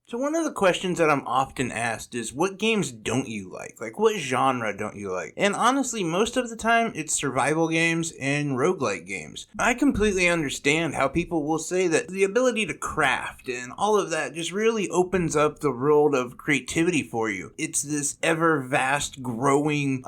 So one of the questions that I'm often asked is, what games don't you like? Like, what genre don't you like? And honestly, most of the time, it's survival games and roguelike games. I completely understand how people will say that the ability to craft and all of that just really opens up the world of creativity for you. It's this ever vast, growing,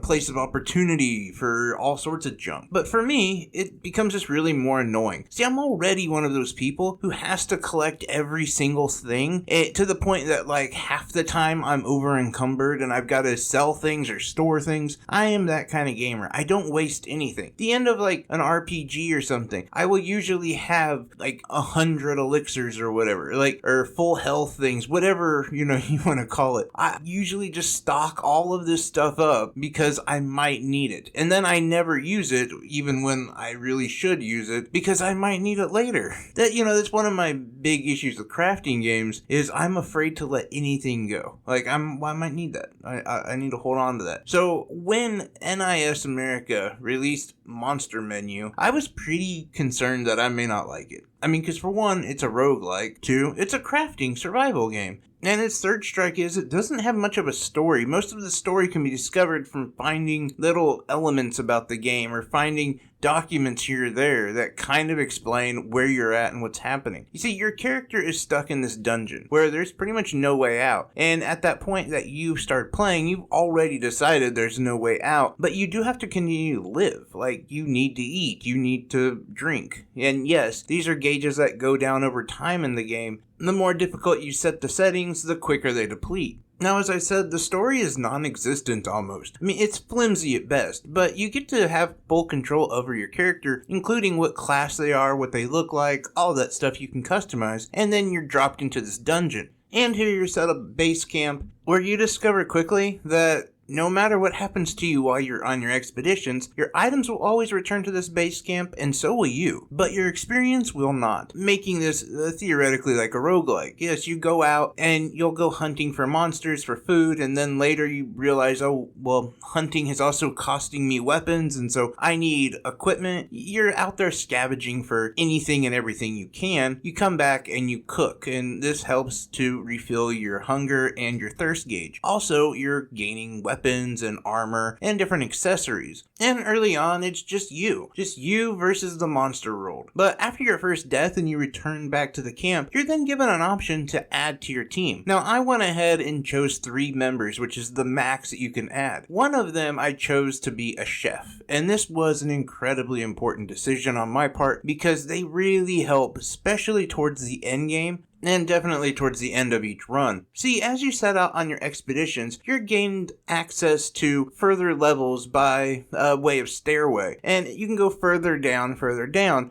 place of opportunity for all sorts of junk. But for me, it becomes just really more annoying. See, I'm already one of those people who has to collect every single thing to the point that like half the time I'm over encumbered and I've got to sell things or store things. I am that kind of gamer. I don't waste anything. At the end of like an RPG or something, I will usually have like 100 elixirs or whatever, or full health things, whatever, you want to call it. I usually just stock all of this stuff up because I might need it. And then I never use it even when I really should use it because I might need it later. That's one of my big issues with crafting games is I'm afraid to let anything go. I might need that. I need to hold on to that. So when NIS America released Monster Menu, I was pretty concerned that I may not like it. I mean, because for one, it's a roguelike. Two, it's a crafting survival game. And its third strike is it doesn't have much of a story. Most of the story can be discovered from finding little elements about the game or finding documents here or there that kind of explain where you're at and what's happening. You see, your character is stuck in this dungeon where there's pretty much no way out. And at that point that you start playing, you've already decided there's no way out, but you do have to continue to live. Like, you need to eat, you need to drink. And yes, these are gauges that go down over time in the game. The more difficult you set the settings, the quicker they deplete. Now, as I said, the story is non-existent almost. I mean, it's flimsy at best, but you get to have full control over your character, including what class they are, what they look like, all that stuff you can customize, and then you're dropped into this dungeon. And here you're set up base camp, where you discover quickly that no matter what happens to you while you're on your expeditions, your items will always return to this base camp, and so will you. But your experience will not, making this theoretically like a roguelike. Yes, you go out and you'll go hunting for monsters for food, and then later you realize, oh, well, hunting is also costing me weapons, and so I need equipment. You're out there scavenging for anything and everything you can. You come back and you cook, and this helps to refill your hunger and your thirst gauge. Also, you're gaining weapons and armor and different accessories. And early on, it's just you versus the monster world. But after your first death and you return back to the camp, you're then given an option to add to your team. Now, I went ahead and chose 3 members, which is the max that you can add. One of them I chose to be a chef, and this was an incredibly important decision on my part because they really help, especially towards the end game, and definitely towards the end of each run. See, as you set out on your expeditions, you're gained access to further levels by way of stairway, and you can go further down,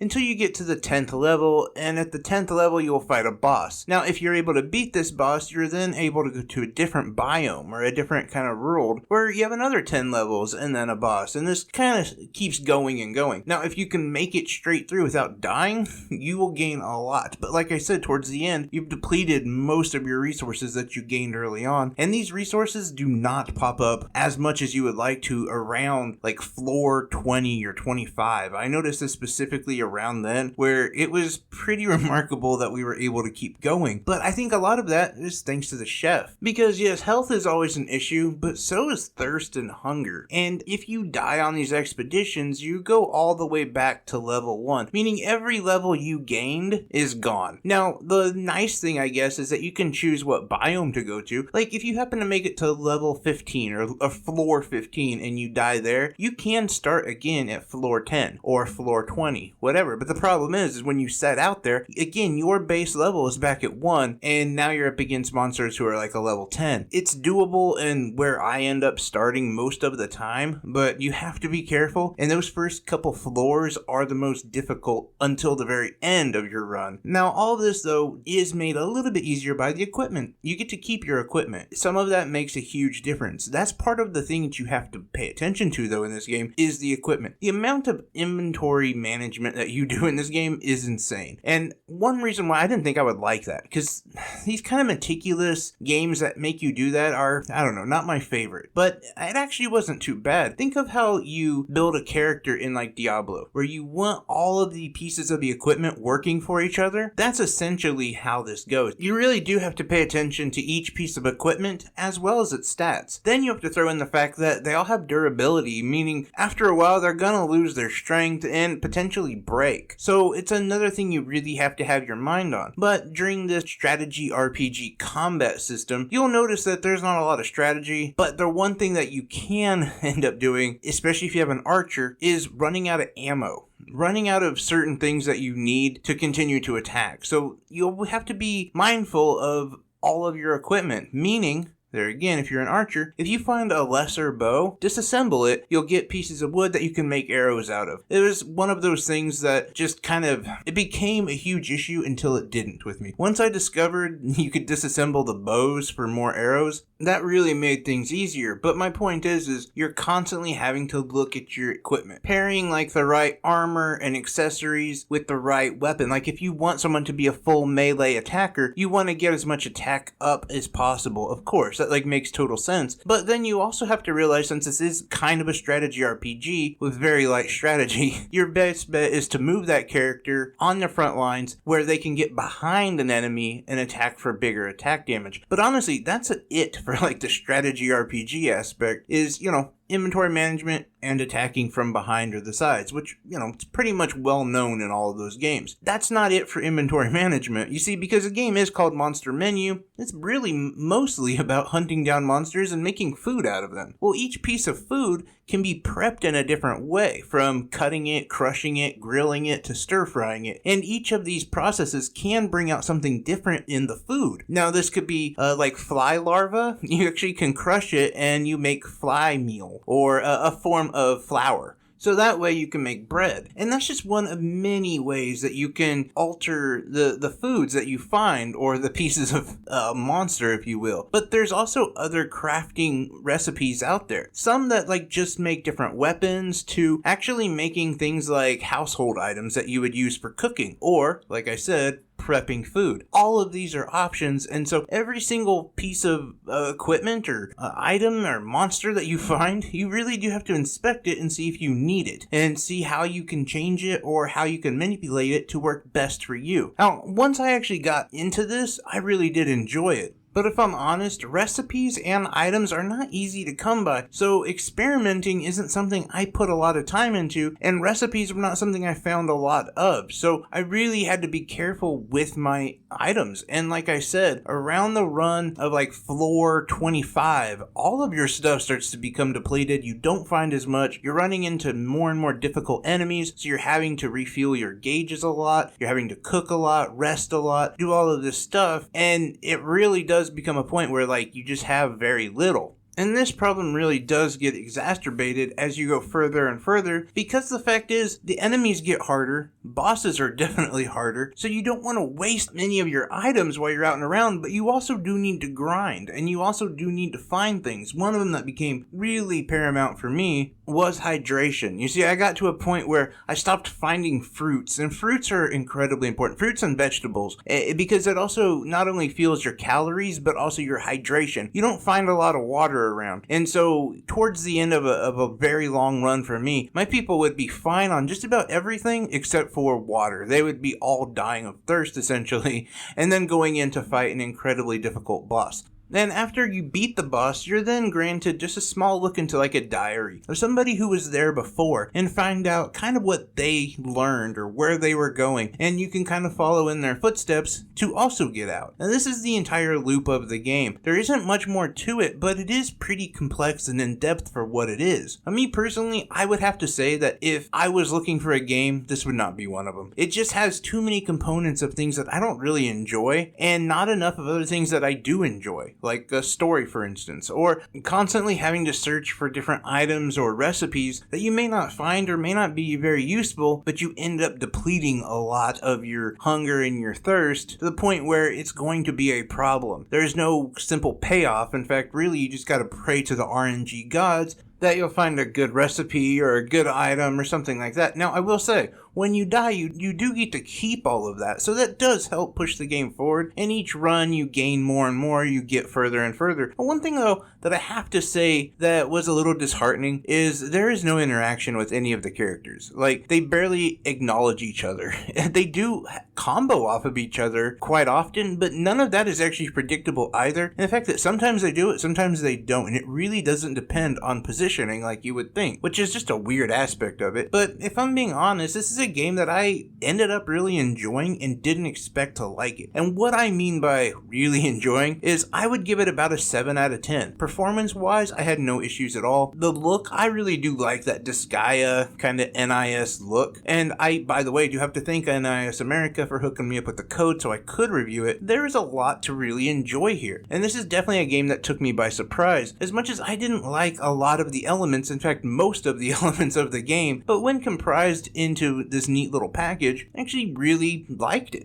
until you get to the 10th level, and at the 10th level you'll fight a boss. Now, if you're able to beat this boss, you're then able to go to a different biome, or a different kind of world, where you have another 10 levels, and then a boss, and this kind of keeps going and going. Now, if you can make it straight through without dying, you will gain a lot, but like I said, towards the end, you've depleted most of your resources that you gained early on, and these resources do not pop up as much as you would like to around like floor 20 or 25. I noticed this specifically around then, where it was pretty remarkable that we were able to keep going. But I think a lot of that is thanks to the chef, because yes, health is always an issue, but so is thirst and hunger. And if you die on these expeditions, you go all the way back to level 1, meaning every level you gained is gone. Now, the nice thing, I guess, is that you can choose what biome to go to. Like, if you happen to make it to level 15 or a floor 15 and you die there, you can start again at floor 10 or floor 20, whatever. But the problem is when you set out there, again, your base level is back at 1, and now you're up against monsters who are like a level 10. It's doable and where I end up starting most of the time, but you have to be careful, and those first couple floors are the most difficult until the very end of your run. Now, all of this, though, is made a little bit easier by the equipment. You get to keep your equipment. Some of that makes a huge difference. That's part of the thing that you have to pay attention to, though, in this game, is the equipment. The amount of inventory management that you do in this game is insane. And one reason why I didn't think I would like that, because these kind of meticulous games that make you do that are, I don't know, not my favorite. But it actually wasn't too bad. Think of how you build a character in like Diablo, where you want all of the pieces of the equipment working for each other. That's essentially how this goes. You really do have to pay attention to each piece of equipment as well as its stats. Then you have to throw in the fact that they all have durability, meaning after a while they're gonna lose their strength and potentially break. So it's another thing you really have to have your mind on. But during this strategy RPG combat system, you'll notice that there's not a lot of strategy, but the one thing that you can end up doing, especially if you have an archer, is running out of ammo. Running out of certain things that you need to continue to attack. So you'll have to be mindful of all of your equipment, meaning, there again, if you're an archer, if you find a lesser bow, disassemble it, you'll get pieces of wood that you can make arrows out of. It was one of those things that just it became a huge issue until it didn't with me. Once I discovered you could disassemble the bows for more arrows, that really made things easier. But my point is you're constantly having to look at your equipment. Pairing like the right armor and accessories with the right weapon. Like if you want someone to be a full melee attacker, you want to get as much attack up as possible, of course. That makes total sense. But then you also have to realize, since this is kind of a strategy RPG with very light strategy, your best bet is to move that character on the front lines where they can get behind an enemy and attack for bigger attack damage. But honestly, that's it for the strategy RPG aspect is, inventory management and attacking from behind or the sides, which, it's pretty much well known in all of those games. That's not it for inventory management. You see, because the game is called Monster Menu, it's really mostly about hunting down monsters and making food out of them. Well, each piece of food can be prepped in a different way, from cutting it, crushing it, grilling it, to stir-frying it. And each of these processes can bring out something different in the food. Now, this could be like fly larva. You actually can crush it and you make fly meal, or a form of flour. So that way you can make bread. And that's just one of many ways that you can alter the foods that you find, or the pieces of monster, if you will. But there's also other crafting recipes out there. Some that just make different weapons, to actually making things like household items that you would use for cooking. Or, like I said, prepping food. All of these are options, and so every single piece of equipment or item or monster that you find, you really do have to inspect it and see if you need it, and see how you can change it or how you can manipulate it to work best for you. Now, once I actually got into this, I really did enjoy it. But if I'm honest, recipes and items are not easy to come by, so experimenting isn't something I put a lot of time into, and recipes were not something I found a lot of, so I really had to be careful with my items. And like I said, around the run of floor 25, all of your stuff starts to become depleted, you don't find as much, you're running into more and more difficult enemies, so you're having to refuel your gauges a lot, you're having to cook a lot, rest a lot, do all of this stuff, and it really does become a point where you just have very little. And this problem really does get exacerbated as you go further and further, because the fact is, the enemies get harder, bosses are definitely harder, so you don't want to waste many of your items while you're out and around, but you also do need to grind, and you also do need to find things. One of them that became really paramount for me was hydration. You see, I got to a point where I stopped finding fruits, and fruits are incredibly important. Fruits and vegetables, because it also not only fuels your calories, but also your hydration. You don't find a lot of water around, and so towards the end of a very long run for me, my people would be fine on just about everything except for water. They would be all dying of thirst, essentially, and then going in to fight an incredibly difficult boss. Then after you beat the boss, you're then granted just a small look into a diary of somebody who was there before, and find out kind of what they learned or where they were going, and you can kind of follow in their footsteps to also get out. Now this is the entire loop of the game. There isn't much more to it, but it is pretty complex and in-depth for what it is. Me personally, I would have to say that if I was looking for a game, this would not be one of them. It just has too many components of things that I don't really enjoy, and not enough of other things that I do enjoy. Like a story, for instance, or constantly having to search for different items or recipes that you may not find or may not be very useful, but you end up depleting a lot of your hunger and your thirst to the point where it's going to be a problem. There's no simple payoff. In fact, really, you just gotta pray to the RNG gods that you'll find a good recipe or a good item or something like that. Now, I will say, when you die, you do get to keep all of that. So that does help push the game forward. And each run, you gain more and more, you get further and further. But one thing, though, that I have to say that was a little disheartening is there is no interaction with any of the characters. Like, they barely acknowledge each other. They do combo off of each other quite often, but none of that is actually predictable either. And the fact that sometimes they do it, sometimes they don't, and it really doesn't depend on positioning like you would think, which is just a weird aspect of it. But if I'm being honest, this is a game that I ended up really enjoying and didn't expect to like it. And what I mean by really enjoying is I would give it about a 7 out of 10. Performance-wise, I had no issues at all. The look, I really do like that Disgaea kind of NIS look. And I, by the way, do have to thank NIS America for hooking me up with the code so I could review it. There is a lot to really enjoy here. And this is definitely a game that took me by surprise. As much as I didn't like a lot of the elements, in fact, most of the elements of the game, but when comprised into this neat little package, I actually really liked it.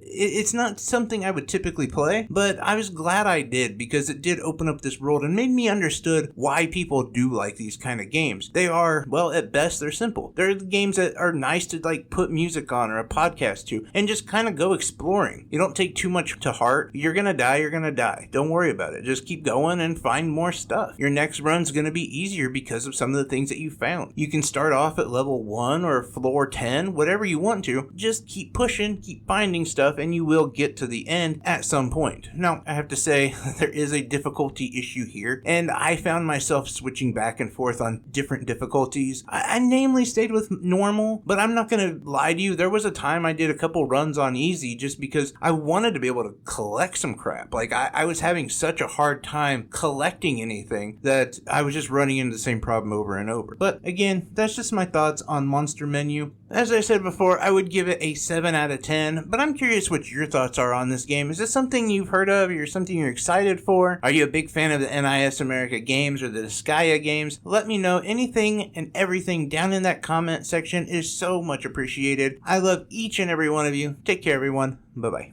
It's not something I would typically play, but I was glad I did because it did open up this world and made me understood why people do like these kind of games. They are, well, at best, they're simple. They're the games that are nice to like put music on or a podcast to and just kind of go exploring. You don't take too much to heart. You're gonna die. Don't worry about it. Just keep going and find more stuff. Your next run's gonna be easier because of some of the things that you found. You can start off at level 1 or floor 10, whatever you want to. Just keep pushing, keep finding stuff, and you will get to the end at some point. Now, I have to say, there is a difficulty issue here, and I found myself switching back and forth on different difficulties. I namely stayed with normal, but I'm not gonna lie to you, there was a time I did a couple runs on easy just because I wanted to be able to collect some crap. Like, I was having such a hard time collecting anything that I was just running into the same problem over and over. But again, that's just my thoughts on Monster Menu. As I said before, I would give it a 7 out of 10, but I'm curious what your thoughts are on this game. Is this something you've heard of or something you're excited for? Are you a big fan of the NIS America games or the Disgaea games? Let me know. Anything and everything down in that comment section is so much appreciated. I love each and every one of you. Take care, everyone. Bye-bye.